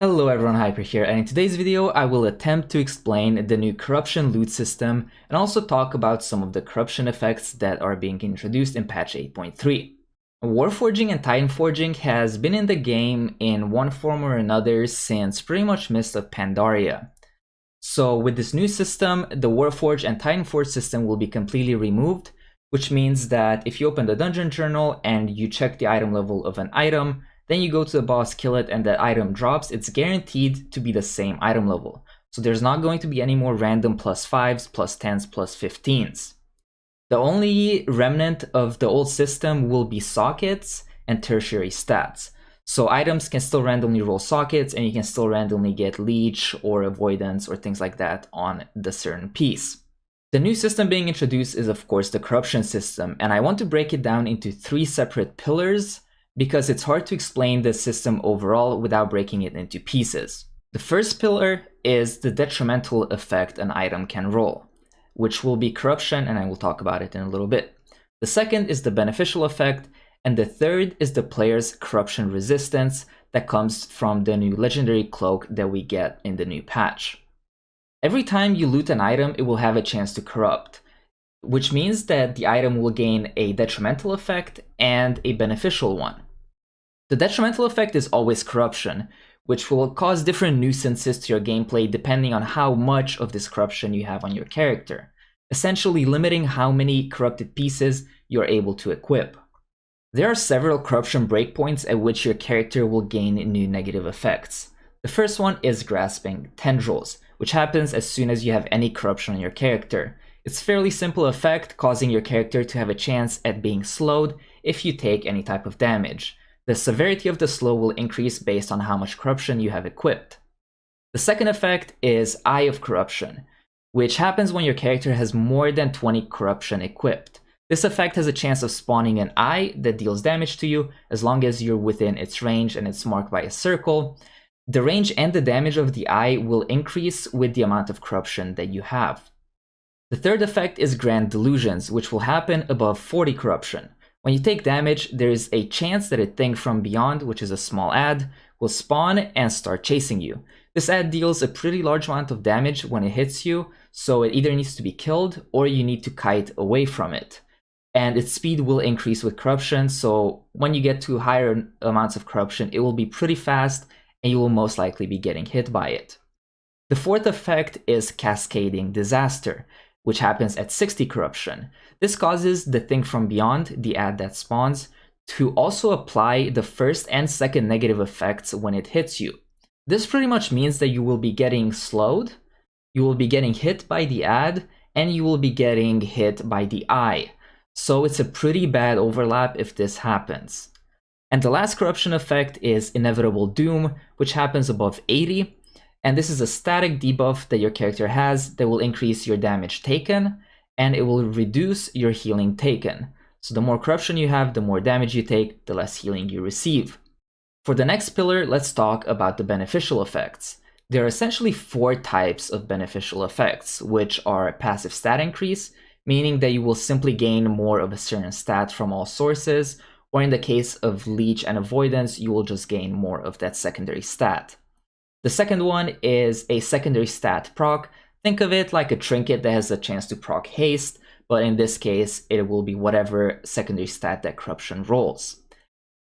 Hello everyone, Hyper here, and in today's video I will attempt to explain the new corruption loot system and also talk about some of the corruption effects that are being introduced in patch 8.3. Warforging and Titan Forging has been in the game in one form or another since pretty much Mist of Pandaria. So with this new system, the Warforge and Titan Forge system will be completely removed, which means that if you open the dungeon journal and you check the item level of an item, then you go to the boss, kill it, and that item drops, it's guaranteed to be the same item level. So there's not going to be any more random +5s, +10s, +15s. The only remnant of the old system will be sockets and tertiary stats. So items can still randomly roll sockets, and you can still randomly get leech or avoidance or things like that on the certain piece. The new system being introduced is of course the corruption system, and I want to break it down into 3 separate pillars because it's hard to explain the system overall without breaking it into pieces. The first pillar is the detrimental effect an item can roll, which will be corruption, and I will talk about it in a little bit. The second is the beneficial effect, and the third is the player's corruption resistance that comes from the new legendary cloak that we get in the new patch. Every time you loot an item, it will have a chance to corrupt, which means that the item will gain a detrimental effect and a beneficial one. The detrimental effect is always corruption, which will cause different nuisances to your gameplay depending on how much of this corruption you have on your character, essentially limiting how many corrupted pieces you're able to equip. There are several corruption breakpoints at which your character will gain new negative effects. The first one is grasping tendrils, which happens as soon as you have any corruption on your character. It's a fairly simple effect, causing your character to have a chance at being slowed if you take any type of damage. The severity of the slow will increase based on how much corruption you have equipped. The second effect is Eye of Corruption, which happens when your character has more than 20 corruption equipped. This effect has a chance of spawning an eye that deals damage to you as long as you're within its range and it's marked by a circle. The range and the damage of the eye will increase with the amount of corruption that you have. The third effect is Grand Delusions, which will happen above 40 corruption. When you take damage, there is a chance that a thing from beyond, which is a small ad, will spawn and start chasing you. This ad deals a pretty large amount of damage when it hits you, so it either needs to be killed or you need to kite away from it. And its speed will increase with corruption, so when you get to higher amounts of corruption, it will be pretty fast and you will most likely be getting hit by it. The fourth effect is Cascading Disaster, which happens at 60 corruption. This causes the thing from beyond, the ad that spawns, to also apply the first and second negative effects when it hits you. This pretty much means that you will be getting slowed, you will be getting hit by the ad, and you will be getting hit by the eye. So it's a pretty bad overlap if this happens. And the last corruption effect is Inevitable Doom, which happens above 80. And this is a static debuff that your character has that will increase your damage taken, and it will reduce your healing taken. So the more corruption you have, the more damage you take, the less healing you receive. For the next pillar, let's talk about the beneficial effects. There are essentially 4 types of beneficial effects, which are passive stat increase, meaning that you will simply gain more of a certain stat from all sources, or in the case of leech and avoidance, you will just gain more of that secondary stat. The second one is a secondary stat proc. Think of it like a trinket that has a chance to proc haste, but in this case, it will be whatever secondary stat that corruption rolls.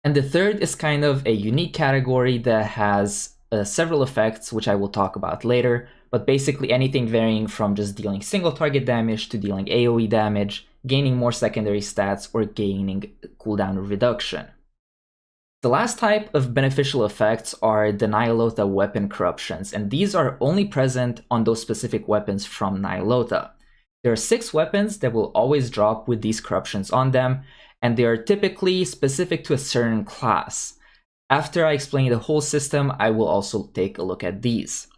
And the third is kind of a unique category that has several effects, which I will talk about later, but basically anything varying from just dealing single target damage to dealing AoE damage, gaining more secondary stats, or gaining cooldown reduction. The last type of beneficial effects are the Ny'alotha weapon corruptions, and these are only present on those specific weapons from Ny'alotha. There are 6 weapons that will always drop with these corruptions on them, and they are typically specific to a certain class. After I explain the whole system, I will also take a look at these.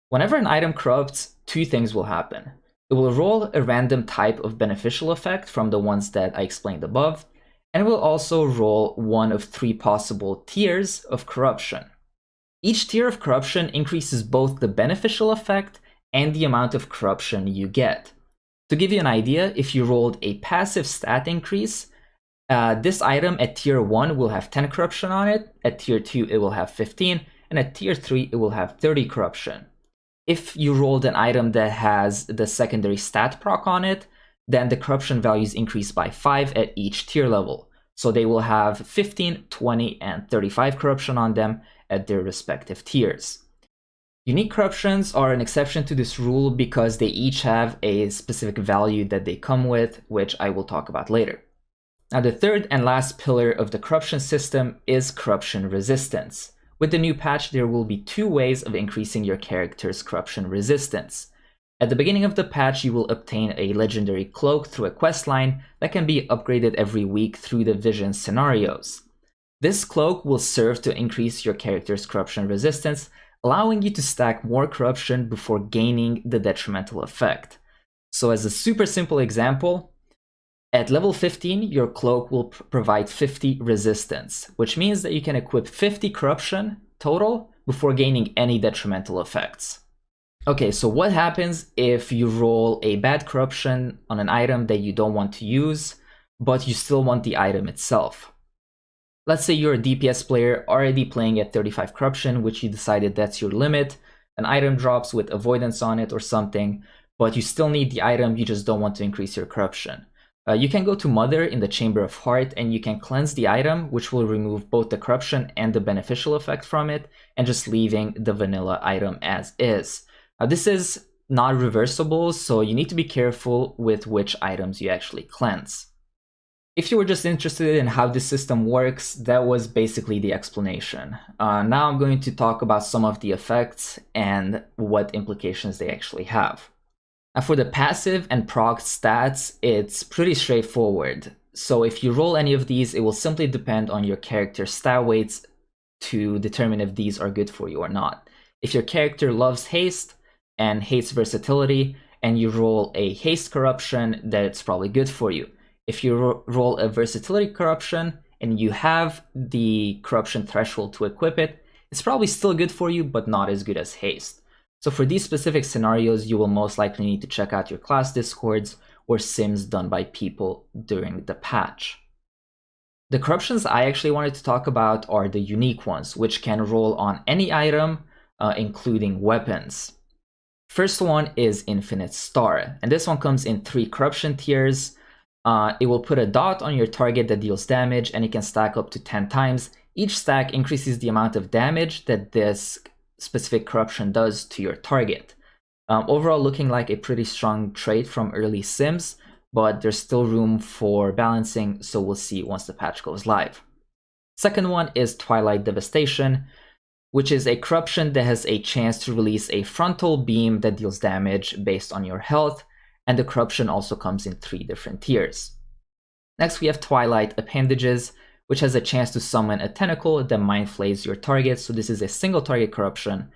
Whenever an item corrupts, 2 things will happen. It will roll a random type of beneficial effect from the ones that I explained above, and will also roll one of 3 possible tiers of corruption. Each tier of corruption increases both the beneficial effect and the amount of corruption you get. To give you an idea, if you rolled a passive stat increase, this item at tier 1 will have 10 corruption on it, at tier 2 it will have 15, and at tier 3 it will have 30 corruption. If you rolled an item that has the secondary stat proc on it, then the corruption values increase by 5 at each tier level. So they will have 15, 20, and 35 corruption on them at their respective tiers. Unique corruptions are an exception to this rule because they each have a specific value that they come with, which I will talk about later. Now, the third and last pillar of the corruption system is corruption resistance. With the new patch, there will be 2 ways of increasing your character's corruption resistance. At the beginning of the patch, you will obtain a legendary cloak through a questline that can be upgraded every week through the vision scenarios. This cloak will serve to increase your character's corruption resistance, allowing you to stack more corruption before gaining the detrimental effect. So as a super simple example, at level 15, your cloak will provide 50 resistance, which means that you can equip 50 corruption total before gaining any detrimental effects. Okay, so what happens if you roll a bad corruption on an item that you don't want to use, but you still want the item itself? Let's say you're a DPS player already playing at 35 corruption, which you decided that's your limit. An item drops with avoidance on it or something, but you still need the item, you just don't want to increase your corruption. You can go to Mother in the Chamber of Heart and you can cleanse the item, which will remove both the corruption and the beneficial effect from it, and just leaving the vanilla item as is. This is not reversible, so you need to be careful with which items you actually cleanse. If you were just interested in how this system works, that was basically the explanation. Now I'm going to talk about some of the effects and what implications they actually have. Now for the passive and proc stats, it's pretty straightforward. So if you roll any of these, it will simply depend on your character's stat weights to determine if these are good for you or not. If your character loves haste and hates versatility, and you roll a haste corruption, then it's probably good for you. If you roll a versatility corruption and you have the corruption threshold to equip it, it's probably still good for you, but not as good as haste. So for these specific scenarios, you will most likely need to check out your class discords or sims done by people during the patch. The corruptions I actually wanted to talk about are the unique ones, which can roll on any item, including weapons. First one is Infinite Star, and this one comes in 3 corruption tiers. It will put a dot on your target that deals damage, and it can stack up to 10 times. Each stack increases the amount of damage that this specific corruption does to your target. Overall, looking like a pretty strong trait from early sims, but there's still room for balancing, so we'll see once the patch goes live. Second one is Twilight Devastation, which is a corruption that has a chance to release a frontal beam that deals damage based on your health, and the corruption also comes in 3 different tiers. Next, we have Twilight Appendages, which has a chance to summon a tentacle that mind flays your target, so this is a single target corruption,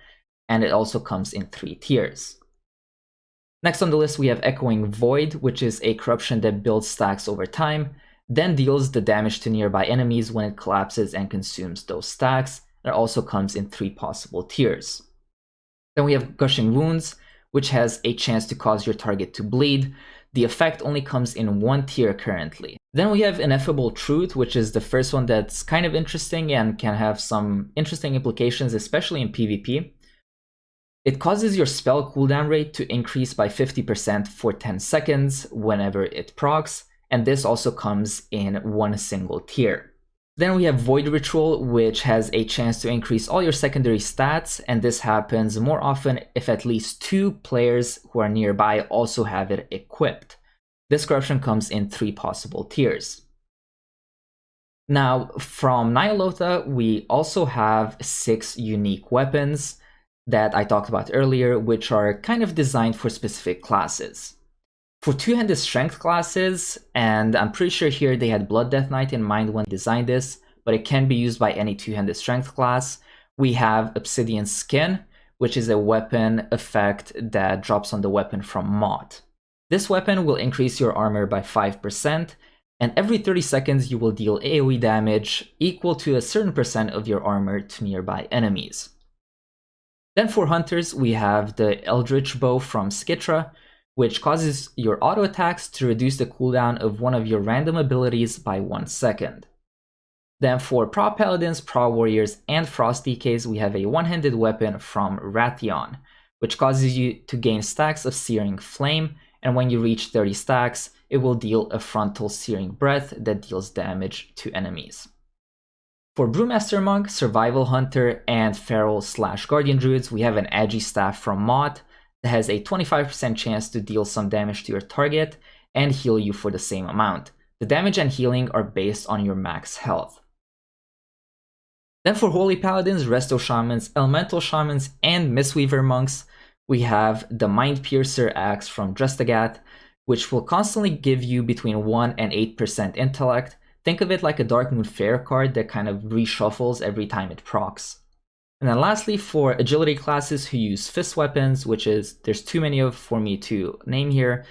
and it also comes in 3 tiers. Next on the list, we have Echoing Void, which is a corruption that builds stacks over time, then deals the damage to nearby enemies when it collapses and consumes those stacks. It also comes in 3 possible tiers. Then we have Gushing Wounds, which has a chance to cause your target to bleed. The effect only comes in 1 tier currently. Then we have Ineffable Truth, which is the first one that's kind of interesting and can have some interesting implications, especially in PvP. It causes your spell cooldown rate to increase by 50% for 10 seconds whenever it procs, and this also comes in 1 single tier. Then we have Void Ritual, which has a chance to increase all your secondary stats, and this happens more often if at least 2 players who are nearby also have it equipped. This corruption comes in 3 possible tiers. Now, from Ny'alotha, we also have 6 unique weapons that I talked about earlier, which are kind of designed for specific classes. For 2-handed strength classes, and I'm pretty sure here they had Blood Death Knight in mind when they designed this, but it can be used by any 2-handed strength class. We have Obsidian Skin, which is a weapon effect that drops on the weapon from Mott. This weapon will increase your armor by 5%, and every 30 seconds you will deal AoE damage equal to a certain percent of your armor to nearby enemies. Then for hunters, we have the Eldritch Bow from Skitra, which causes your auto attacks to reduce the cooldown of one of your random abilities by 1 second. Then for Prot Paladins, Prot Warriors, and Frost DKs, we have a one-handed weapon from Wrathion, which causes you to gain stacks of Searing Flame, and when you reach 30 stacks, it will deal a frontal Searing Breath that deals damage to enemies. For Brewmaster Monk, Survival Hunter, and Feral/Guardian Druids, we have an Agi Staff from Moth that has a 25% chance to deal some damage to your target and heal you for the same amount. The damage and healing are based on your max health. Then for Holy Paladins, Resto Shamans, Elemental Shamans, and Mistweaver Monks, we have the Mind Piercer Axe from Drestagat, which will constantly give you between 1 and 8% intellect. Think of it like a Darkmoon Faire card that kind of reshuffles every time it procs. And then lastly, for agility classes who use fist weapons, which is, there's too many of for me to name here,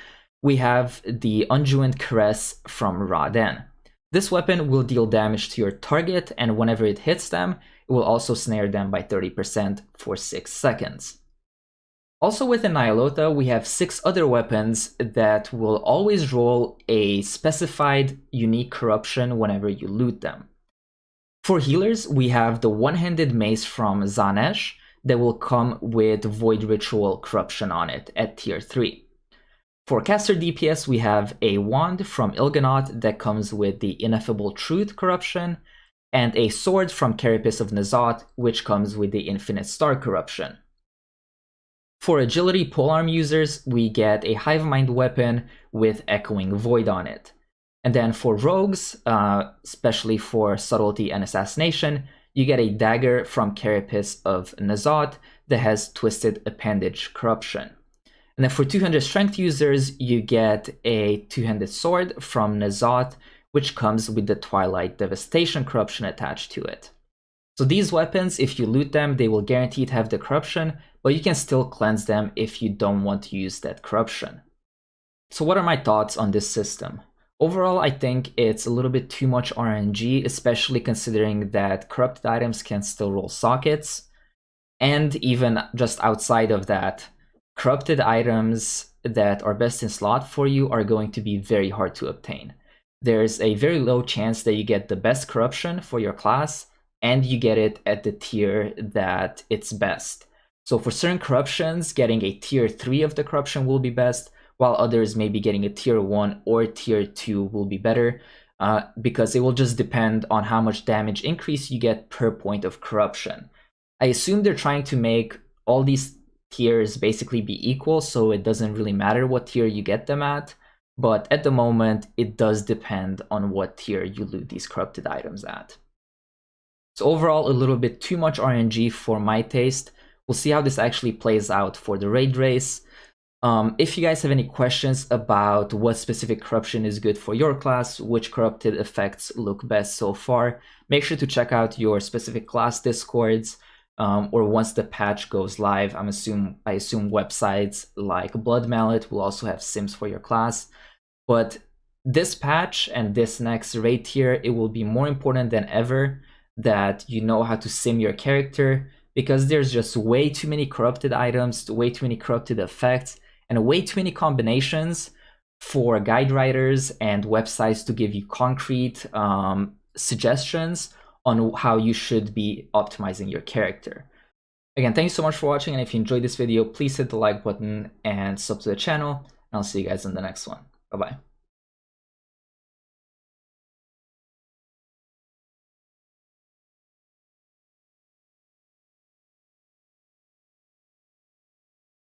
we have the Unjuant Caress from Ra-Den. This weapon will deal damage to your target, and whenever it hits them, it will also snare them by 30% for 6 seconds. Also within Ny'alotha, we have 6 other weapons that will always roll a specified unique corruption whenever you loot them. For healers, we have the one-handed mace from Zanesh that will come with Void Ritual corruption on it at tier 3. For caster DPS, we have a wand from Il'gynoth that comes with the Ineffable Truth corruption, and a sword from Carapace of N'Zoth, which comes with the Infinite Star corruption. For agility polearm users, we get a Hivemind weapon with Echoing Void on it. And then for rogues, especially for subtlety and assassination, you get a dagger from Carapace of N'Zoth that has Twisted Appendage corruption. And then for 200 strength users, you get a two-handed sword from N'Zoth, which comes with the Twilight Devastation corruption attached to it. So these weapons, if you loot them, they will guaranteed have the corruption, but you can still cleanse them if you don't want to use that corruption. So what are my thoughts on this system? Overall, I think it's a little bit too much RNG, especially considering that corrupted items can still roll sockets. And even just outside of that, corrupted items that are best in slot for you are going to be very hard to obtain. There's a very low chance that you get the best corruption for your class, and you get it at the tier that it's best. So for certain corruptions, getting a tier 3 of the corruption will be best, while others maybe getting a tier 1 or tier 2 will be better, because it will just depend on how much damage increase you get per point of corruption. I assume they're trying to make all these tiers basically be equal, so it doesn't really matter what tier you get them at, but at the moment, it does depend on what tier you loot these corrupted items at. So overall, a little bit too much RNG for my taste. We'll see how this actually plays out for the raid race. If you guys have any questions about what specific corruption is good for your class, which corrupted effects look best so far, make sure to check out your specific class discords, or once the patch goes live. I assume websites like Blood Mallet will also have sims for your class. But this patch and this next raid tier, it will be more important than ever that you know how to sim your character, because there's just way too many corrupted items, way too many corrupted effects, and way too many combinations for guide writers and websites to give you concrete suggestions on how you should be optimizing your character. Again, thank you so much for watching, and if you enjoyed this video, please hit the like button and sub to the channel, and I'll see you guys in the next one. Bye-bye.